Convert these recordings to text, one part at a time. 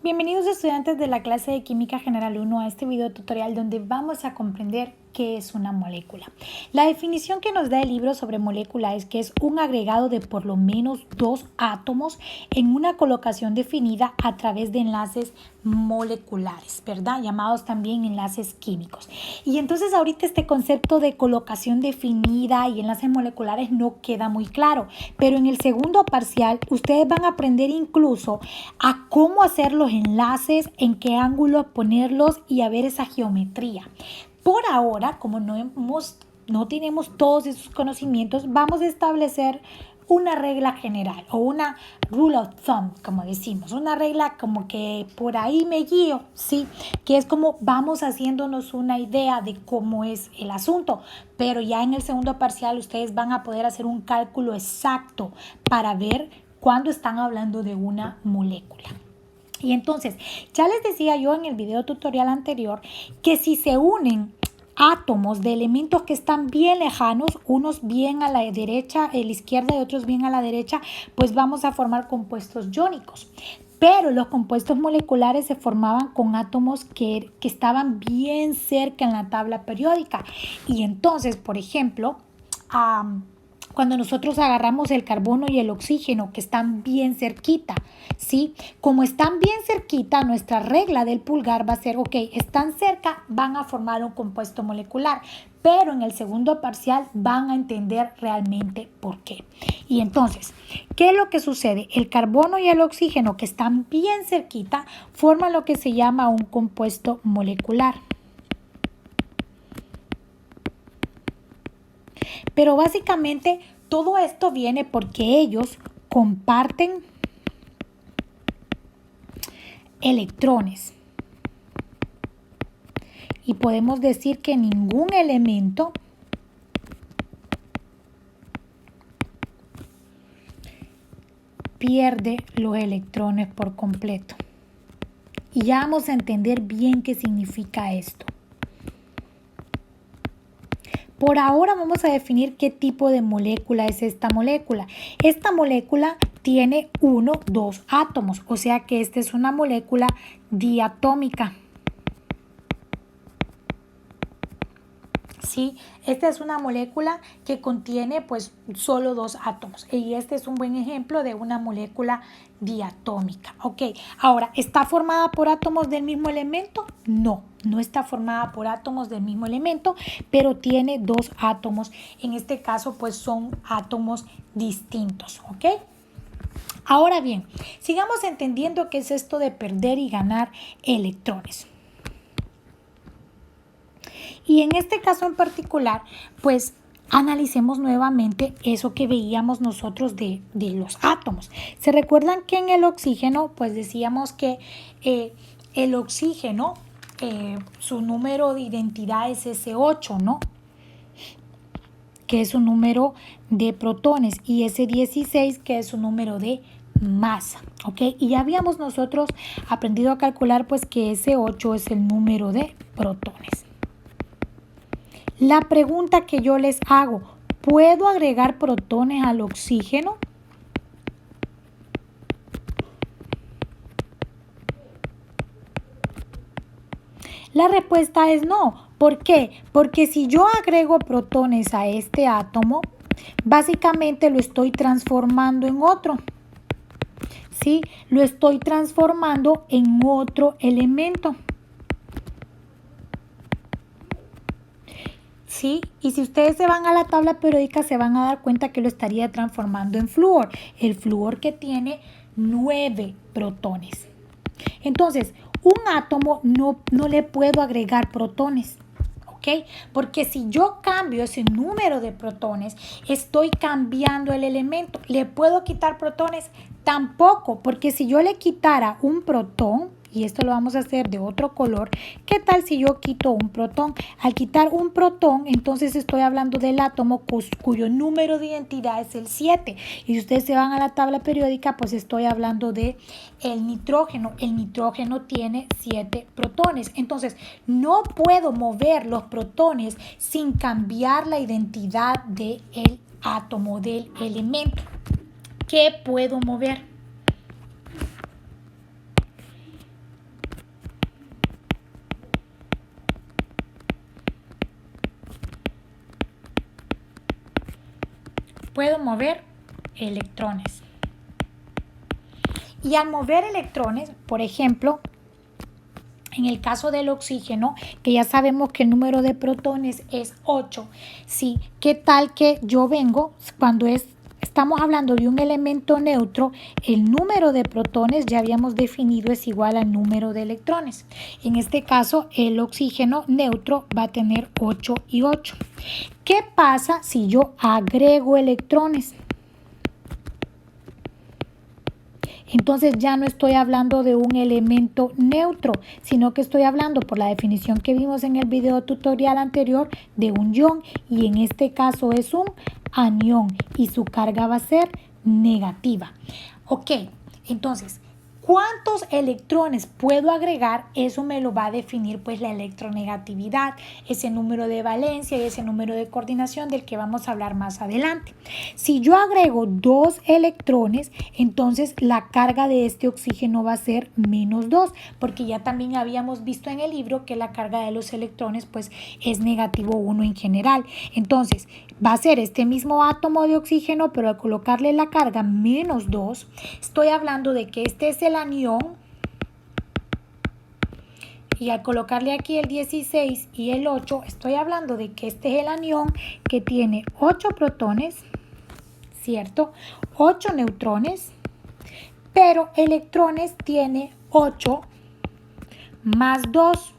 Bienvenidos estudiantes de la clase de Química General 1 a este video tutorial donde vamos a comprender qué es una molécula. La definición que nos da el libro sobre molécula es que es un agregado de por lo menos dos átomos en una colocación definida a través de enlaces moleculares, ¿verdad? Llamados también enlaces químicos. Y entonces ahorita este concepto de colocación definida y enlaces moleculares no queda muy claro, pero en el segundo parcial ustedes van a aprender incluso a cómo hacer los enlaces, en qué ángulos ponerlos y a ver esa geometría. Por ahora, como no tenemos todos esos conocimientos, vamos a establecer una regla general o una rule of thumb, como decimos, una regla como que por ahí me guío, ¿sí? Que es como vamos haciéndonos una idea de cómo es el asunto, pero ya en el segundo parcial ustedes van a poder hacer un cálculo exacto para ver cuándo están hablando de una molécula. Y entonces, ya les decía yo en el video tutorial anterior que si se unen átomos de elementos que están bien lejanos, unos bien a la derecha, a la izquierda y otros bien a la derecha, pues vamos a formar compuestos iónicos. Pero los compuestos moleculares se formaban con átomos que estaban bien cerca en la tabla periódica. Y entonces, por ejemplo, cuando nosotros agarramos el carbono y el oxígeno que están bien cerquita, ¿sí? Como están bien cerquita, nuestra regla del pulgar va a ser, ok, están cerca, van a formar un compuesto molecular, pero en el segundo parcial van a entender realmente por qué. Y entonces, ¿qué es lo que sucede? El carbono y el oxígeno que están bien cerquita forman lo que se llama un compuesto molecular. Pero básicamente todo esto viene porque ellos comparten electrones. Y podemos decir que ningún elemento pierde los electrones por completo. Y ya vamos a entender bien qué significa esto. Por ahora vamos a definir qué tipo de molécula es esta molécula. Esta molécula tiene 2 átomos, o sea que esta es una molécula diatómica. ¿Sí? Esta es una molécula que contiene pues solo 2 átomos y este es un buen ejemplo de una molécula diatómica. Ok, ahora, ¿está formada por átomos del mismo elemento? No, no está formada por átomos del mismo elemento, pero tiene 2 átomos. En este caso pues son átomos distintos. Ok. Ahora bien, sigamos entendiendo qué es esto de perder y ganar electrones. Y en este caso en particular, pues analicemos nuevamente eso que veíamos nosotros de los átomos. ¿Se recuerdan que en el oxígeno, pues decíamos que el oxígeno, su número de identidad es ese 8, ¿no? Que es su número de protones, y ese 16 que es su número de masa, ¿ok? Y ya habíamos nosotros aprendido a calcular pues que ese 8 es el número de protones. La pregunta que yo les hago, ¿puedo agregar protones al oxígeno? La respuesta es no. ¿Por qué? Porque si yo agrego protones a este átomo, básicamente lo estoy transformando en otro. ¿Sí? Lo estoy transformando en otro elemento. ¿Sí? Y si ustedes se van a la tabla periódica se van a dar cuenta que lo estaría transformando en flúor. El flúor que tiene 9 protones. Entonces, un átomo no le puedo agregar protones. ¿Ok? Porque si yo cambio ese número de protones, estoy cambiando el elemento. ¿Le puedo quitar protones? Tampoco, porque si yo le quitara un protón, y esto lo vamos a hacer de otro color, ¿qué tal si yo quito un protón? Al quitar un protón, entonces estoy hablando del átomo cuyo número de identidad es el 7. Y si ustedes se van a la tabla periódica, pues estoy hablando de el nitrógeno. El nitrógeno tiene 7 protones. Entonces, no puedo mover los protones sin cambiar la identidad del átomo, del elemento. ¿Qué puedo mover? puedo mover electrones. Y al mover electrones, por ejemplo, en el caso del oxígeno, que ya sabemos que el número de protones es 8. Sí, ¿qué tal que yo vengo cuando estamos hablando de un elemento neutro? El número de protones ya habíamos definido es igual al número de electrones. En este caso, el oxígeno neutro va a tener 8 y 8. ¿Qué pasa si yo agrego electrones? Entonces ya no estoy hablando de un elemento neutro, sino que estoy hablando, por la definición que vimos en el video tutorial anterior, de un ion, y en este caso es un anión y su carga va a ser negativa. Ok, entonces, ¿cuántos electrones puedo agregar? Eso me lo va a definir pues la electronegatividad, ese número de valencia y ese número de coordinación del que vamos a hablar más adelante. Si yo agrego 2 electrones, entonces la carga de este oxígeno va a ser -2, porque ya también habíamos visto en el libro que la carga de los electrones pues es -1 en general. Entonces va a ser este mismo átomo de oxígeno, pero al colocarle la carga -2, estoy hablando de que este es el anión, y al colocarle aquí el 16 y el 8, estoy hablando de que este es el anión que tiene 8 protones, ¿cierto? 8 neutrones, pero electrones tiene 8 más 2,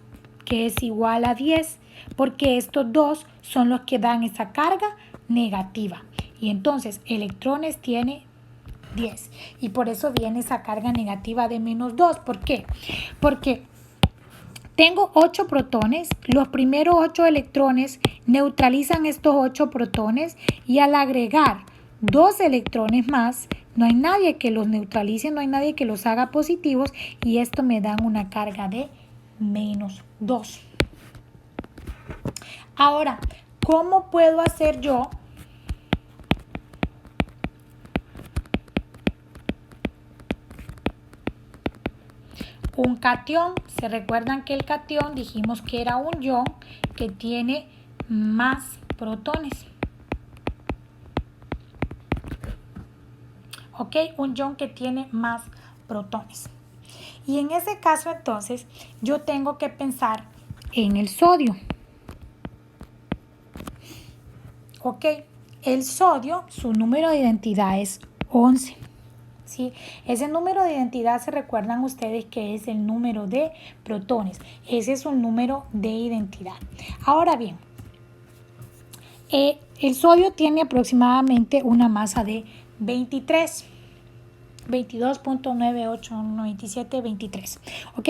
que es igual a 10, porque estos dos son los que dan esa carga negativa. Y entonces electrones tiene 10. Y por eso viene esa carga negativa de -2. ¿Por qué? Porque tengo 8 protones, los primeros 8 electrones neutralizan estos 8 protones y al agregar 2 electrones más, no hay nadie que los neutralice, no hay nadie que los haga positivos y esto me da una carga de -2. Ahora, ¿cómo puedo hacer yo un catión? ¿Se recuerdan que el catión dijimos que era un ion que tiene más protones? ¿Ok? Un ion que tiene más protones. Y en ese caso entonces yo tengo que pensar en el sodio. Ok, el sodio, su número de identidad es 11. ¿Sí? Ese número de identidad, se recuerdan ustedes que es el número de protones. Ese es un número de identidad. Ahora bien, el sodio tiene aproximadamente una masa de 23. 22.989723. ¿Ok?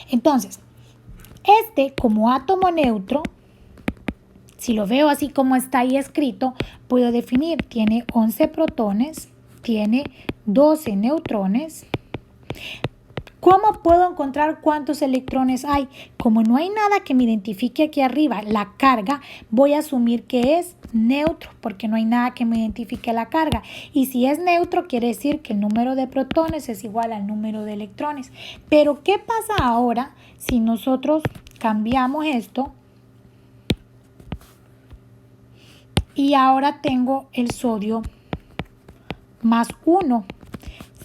Entonces, como átomo neutro, si lo veo así como está ahí escrito, puedo definir, tiene 11 protones, tiene 12 neutrones. ¿Cómo puedo encontrar cuántos electrones hay? Como no hay nada que me identifique aquí arriba la carga, voy a asumir que es neutro, porque no hay nada que me identifique la carga. Y si es neutro, quiere decir que el número de protones es igual al número de electrones. Pero, ¿qué pasa ahora si nosotros cambiamos esto? Y ahora tengo el sodio más 1.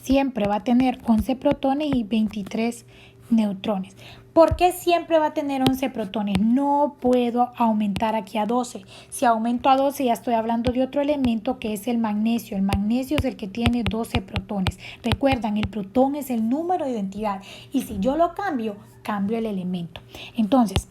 Siempre va a tener 11 protones y 23 neutrones. ¿Por qué siempre va a tener 11 protones? No puedo aumentar aquí a 12. Si aumento a 12 ya estoy hablando de otro elemento que es el magnesio. El magnesio es el que tiene 12 protones. Recuerdan, el protón es el número de identidad y si yo lo cambio, cambio el elemento. Entonces,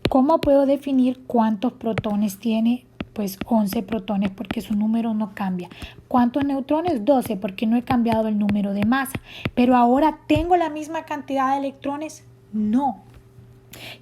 ¿cómo puedo definir cuántos protones tiene? Pues 11 protones porque su número no cambia. ¿Cuántos neutrones? 12 porque no he cambiado el número de masa. Pero ahora, ¿tengo la misma cantidad de electrones? No.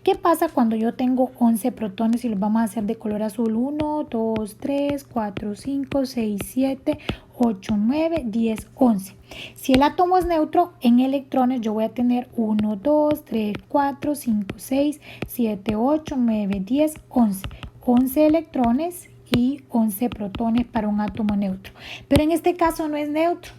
¿Qué pasa cuando yo tengo 11 protones y los vamos a hacer de color azul? 1, 2, 3, 4, 5, 6, 7, 8, 9, 10, 11. Si el átomo es neutro, en electrones yo voy a tener 1, 2, 3, 4, 5, 6, 7, 8, 9, 10, 11. 11 electrones y 11 protones para un átomo neutro. Pero en este caso no es neutro.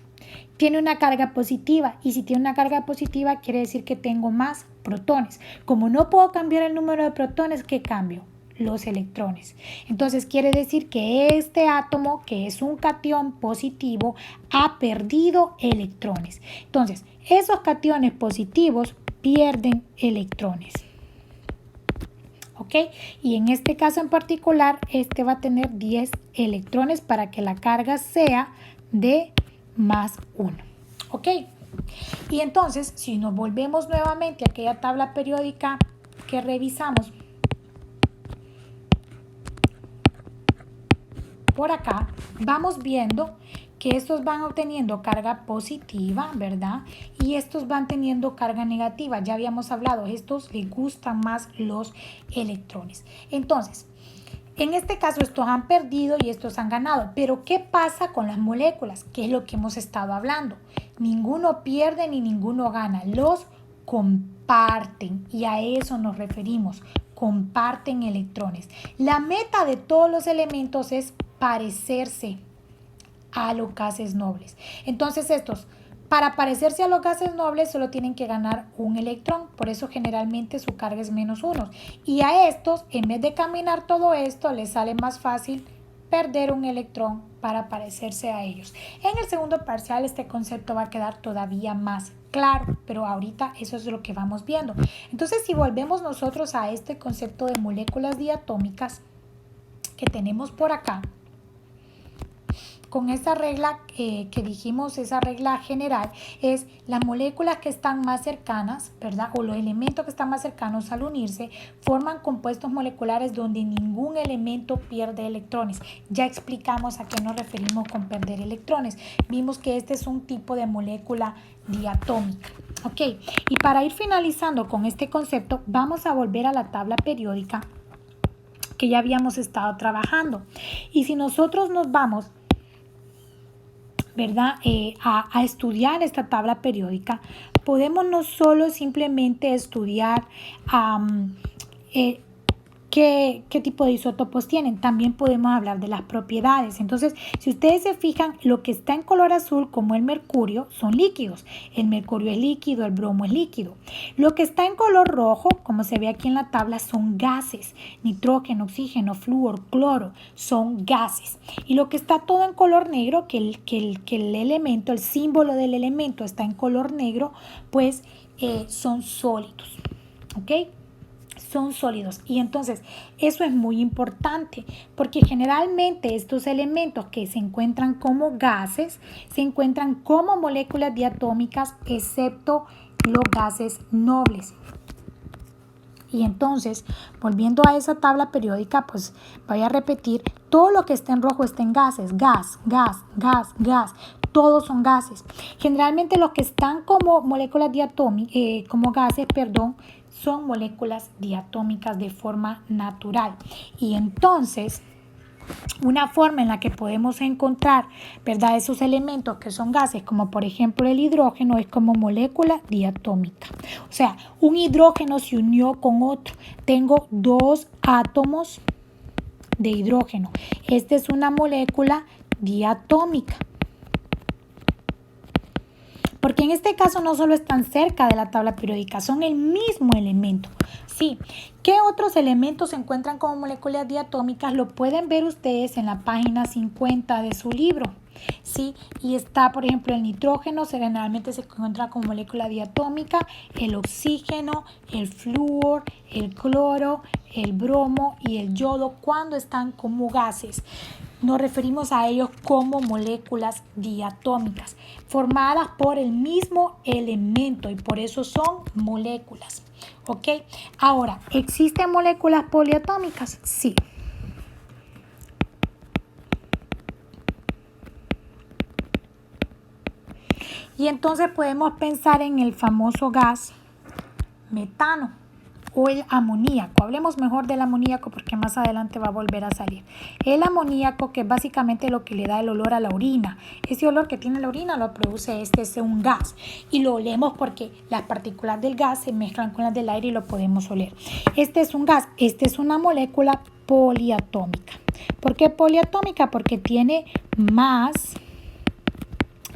Tiene una carga positiva y si tiene una carga positiva quiere decir que tengo más protones. Como no puedo cambiar el número de protones, ¿qué cambio? los electrones. Entonces quiere decir que este átomo, que es un catión positivo, ha perdido electrones. Entonces, esos cationes positivos pierden electrones. ¿Ok? Y en este caso en particular, este va a tener 10 electrones para que la carga sea de más 1. ¿Ok? Y entonces, si nos volvemos nuevamente a aquella tabla periódica que revisamos por acá, vamos viendo que estos van obteniendo carga positiva, ¿verdad? Y estos van teniendo carga negativa. Ya habíamos hablado, estos les gustan más los electrones. Entonces, en este caso estos han perdido y estos han ganado. Pero ¿qué pasa con las moléculas? ¿Qué es lo que hemos estado hablando? Ninguno pierde ni ninguno gana. Los comparten y a eso nos referimos. Comparten electrones. La meta de todos los elementos es parecerse a los gases nobles. Entonces estos, para parecerse a los gases nobles, solo tienen que ganar un electrón. Por eso generalmente su carga es -1. Y a estos, en vez de caminar todo esto, les sale más fácil perder un electrón para parecerse a ellos. En el segundo parcial este concepto va a quedar todavía más claro, pero ahorita eso es lo que vamos viendo. Entonces, si volvemos nosotros a este concepto de moléculas diatómicas que tenemos por acá, con esa regla que dijimos, esa regla general, es las moléculas que están más cercanas, ¿verdad? O los elementos que están más cercanos al unirse forman compuestos moleculares donde ningún elemento pierde electrones. Ya explicamos a qué nos referimos con perder electrones. Vimos que este es un tipo de molécula diatómica. Ok, y para ir finalizando con este concepto, vamos a volver a la tabla periódica que ya habíamos estado trabajando. Y si nosotros nos vamos, ¿verdad? A estudiar esta tabla periódica, podemos no solo simplemente estudiar qué tipo de isótopos tienen, también podemos hablar de las propiedades. Entonces, si ustedes se fijan, lo que está en color azul, como el mercurio, son líquidos. El mercurio es líquido, el bromo es líquido. Lo que está en color rojo, como se ve aquí en la tabla, son gases. Nitrógeno, oxígeno, flúor, cloro, son gases. Y lo que está todo en color negro, que el elemento, el símbolo del elemento está en color negro, pues son sólidos. ¿Ok? Son sólidos. Y entonces eso es muy importante porque generalmente estos elementos que se encuentran como gases se encuentran como moléculas diatómicas, excepto los gases nobles. Y entonces, volviendo a esa tabla periódica, pues voy a repetir, todo lo que está en rojo está en gases, gas, gas, gas, gas. Todos son gases. Generalmente los que están como moléculas diatómicas, como gases, perdón, son moléculas diatómicas de forma natural. Y entonces, una forma en la que podemos encontrar, ¿verdad?, esos elementos que son gases, como por ejemplo el hidrógeno, es como molécula diatómica. O sea, un hidrógeno se unió con otro. Tengo dos átomos de hidrógeno. Esta es una molécula diatómica. Porque en este caso no solo están cerca de la tabla periódica, son el mismo elemento. Sí. ¿Qué otros elementos se encuentran como moléculas diatómicas? Lo pueden ver ustedes en la página 50 de su libro. Sí, y está, por ejemplo, el nitrógeno, generalmente se encuentra como molécula diatómica, el oxígeno, el flúor, el cloro, el bromo y el yodo cuando están como gases. Nos referimos a ellos como moléculas diatómicas, formadas por el mismo elemento y por eso son moléculas. ¿Ok? Ahora, ¿existen moléculas poliatómicas? Sí. Y entonces podemos pensar en el famoso gas metano o el amoníaco. Hablemos mejor del amoníaco porque más adelante va a volver a salir. El amoníaco, que es básicamente lo que le da el olor a la orina. Ese olor que tiene la orina lo produce es un gas. Y lo olemos porque las partículas del gas se mezclan con las del aire y lo podemos oler. Este es un gas, este es una molécula poliatómica. ¿Por qué poliatómica? Porque tiene más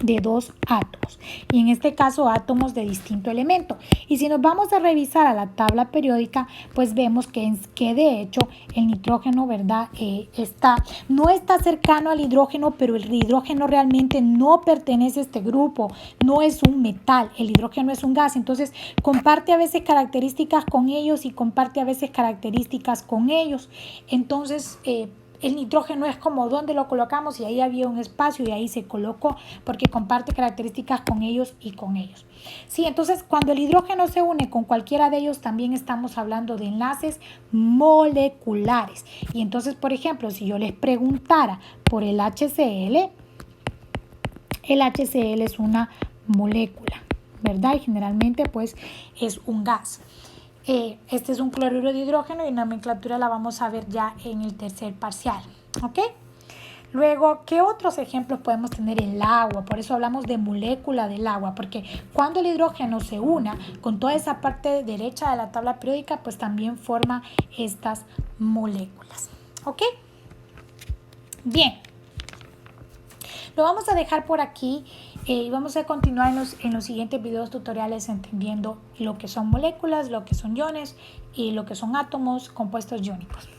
de dos átomos, y en este caso átomos de distinto elemento. Y si nos vamos a revisar a la tabla periódica, pues vemos que de hecho el nitrógeno, ¿verdad? No está cercano al hidrógeno, pero el hidrógeno realmente no pertenece a este grupo, no es un metal, el hidrógeno es un gas, entonces comparte a veces características con ellos y comparte a veces características con ellos. Entonces, el nitrógeno es como donde lo colocamos, y ahí había un espacio y ahí se colocó porque comparte características con ellos y con ellos. Sí, entonces cuando el hidrógeno se une con cualquiera de ellos, también estamos hablando de enlaces moleculares. Y entonces, por ejemplo, si yo les preguntara por el HCl es una molécula, ¿verdad? Y generalmente pues es un gas. Este es un cloruro de hidrógeno y la nomenclatura la vamos a ver ya en el tercer parcial, ¿ok? Luego, ¿qué otros ejemplos podemos tener? El agua, por eso hablamos de molécula del agua, porque cuando el hidrógeno se una con toda esa parte derecha de la tabla periódica, pues también forma estas moléculas, ¿ok? Bien, lo vamos a dejar por aquí y vamos a continuar en los siguientes videos tutoriales entendiendo lo que son moléculas, lo que son iones y lo que son átomos compuestos iónicos.